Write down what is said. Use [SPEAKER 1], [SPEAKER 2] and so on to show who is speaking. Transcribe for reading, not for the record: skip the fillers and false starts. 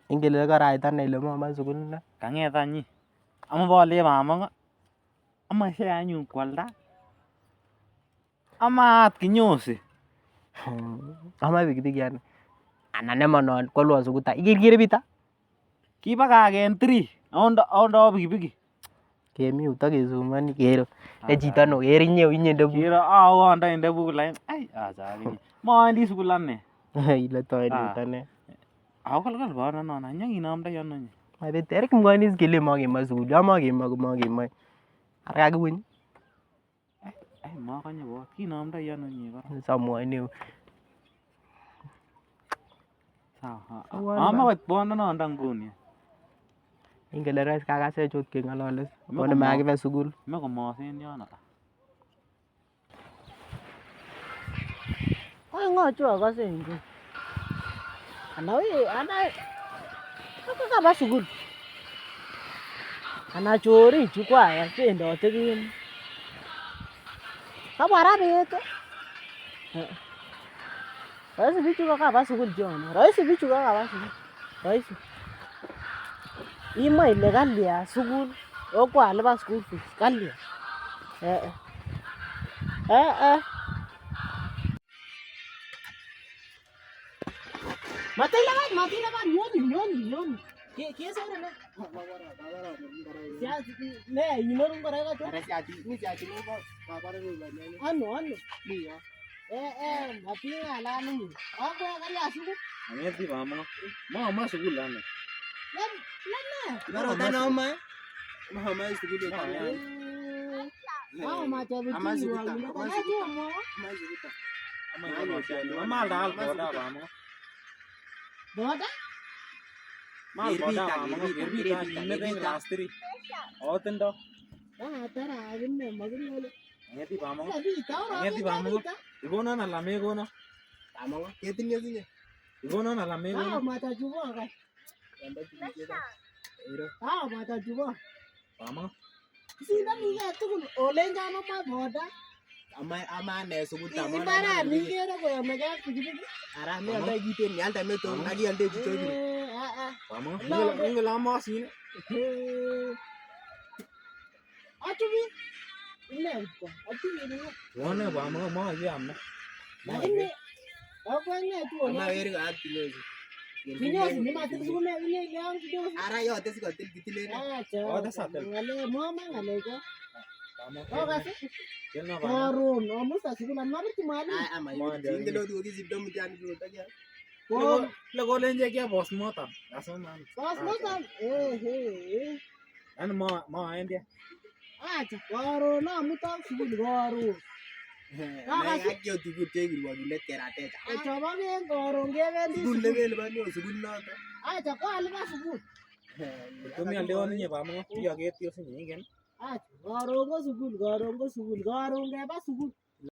[SPEAKER 1] Ingele karaita ne ile mama sukul na.
[SPEAKER 2] Kang'et anyi. Ama bole mama amache anyun kwalda. Amaat kinyosi.
[SPEAKER 1] Ama pikipiki yani. Anan nemanon kwalwan sukuta. Ikirkire pita.
[SPEAKER 2] Kibakaken 3. Ondo pikipiki.
[SPEAKER 1] Kemi yuto kesomoni kero. Chito no ker inye ndebu.
[SPEAKER 2] Kero awo ndo ndebu lain. Ai acha. Mowendi sukul ane.
[SPEAKER 1] Ile toilet ane.
[SPEAKER 2] Ako kalkal bono nono nyakinamdoi ano nyi.
[SPEAKER 1] Mabet Eric mkonis kele makemoi sukul. Ya makemoi. Ara kakiweny.
[SPEAKER 2] Ai makonye bo. Kinamdoi ano nyi kora.
[SPEAKER 1] Samwani.
[SPEAKER 2] Sawa. Ama bono nondo nguni.
[SPEAKER 1] Ingele rais kakase chot keng'alale. Bono makibe sukul.
[SPEAKER 2] Meko mosen yono.
[SPEAKER 3] Ai ngo chu akase nje. Ana kaba sukul. Ana chori chukwa ya pendote kin. Kabwara bet. Raisi bichu kaba sukul jono. Raisi bichu kaba sukul. Raisi. Ima ile kalia sukul. Okwa alipa school fees kalia. Mati laban, yoni. Kiesa ore ne? Ne, yinorun kora ka cho.
[SPEAKER 1] Ni siati ni babare ni banyani.
[SPEAKER 3] Ano.
[SPEAKER 1] Niyo.
[SPEAKER 3] Mati ngala ni. Okwa kalia sukul.
[SPEAKER 2] Angeti mama sukul ane.
[SPEAKER 3] Lene.
[SPEAKER 1] Baro tano ma. Mama sukul tano.
[SPEAKER 3] Ama chabu ti wa ni ko na jo mo.
[SPEAKER 2] Ama dal boda bamo.
[SPEAKER 3] Boda?
[SPEAKER 2] Mal boda bamo. Irbi ne ben rastri. Otendo.
[SPEAKER 3] Tara aginne magin
[SPEAKER 2] Angeti bamo.
[SPEAKER 3] Angeti bamo.
[SPEAKER 2] Igono na lame gono.
[SPEAKER 1] Tamo. Ketinye.
[SPEAKER 2] Igono na lame gono.
[SPEAKER 3] Mata jubo ka. Mata jubo.
[SPEAKER 2] Bamo.
[SPEAKER 3] Sina ni ga tukun olenga no ma boda.
[SPEAKER 1] Ama ne sukul tamo.
[SPEAKER 3] Ibara ni kero ko yamega pikipiki.
[SPEAKER 1] Ara me anda gite ni alta me to nagi ande jito ni.
[SPEAKER 2] Bamo. Ingela mo sine.
[SPEAKER 3] Atubi. Ile ko. Atubi ni.
[SPEAKER 2] Wone bamo mo yamna.
[SPEAKER 3] Ini. Ako ne tu
[SPEAKER 1] Ama weri ga atilo.
[SPEAKER 3] Kinyosi ni mati sukume ile yang kinyosi.
[SPEAKER 1] Ara yo te siko til kitile.
[SPEAKER 2] Oda satel.
[SPEAKER 3] Ngale mama ngale ko.
[SPEAKER 2] Bamo.
[SPEAKER 3] Kasi.
[SPEAKER 2] Kelno bamo.
[SPEAKER 3] Karun, omusta sikulan mabiti mali.
[SPEAKER 1] Ama ingelo du gi dom tan du ta ya.
[SPEAKER 3] Ko
[SPEAKER 2] Lego lenje kya boss mota. Aso man.
[SPEAKER 3] bos motan.
[SPEAKER 2] An mo endia.
[SPEAKER 3] Acha, karun na mutan sukul karun.
[SPEAKER 1] Na akyo tu ku te gi wagi le terate.
[SPEAKER 3] Coba ben karun gebendi.
[SPEAKER 1] Sukul le bel ba ni sukul na ta.
[SPEAKER 3] Acha, ko alba sukul.
[SPEAKER 2] Tumi aldewa ninye bamo. Iyo ketio sinye igen.
[SPEAKER 3] Acha, karun ko sukul, karun keba sukul.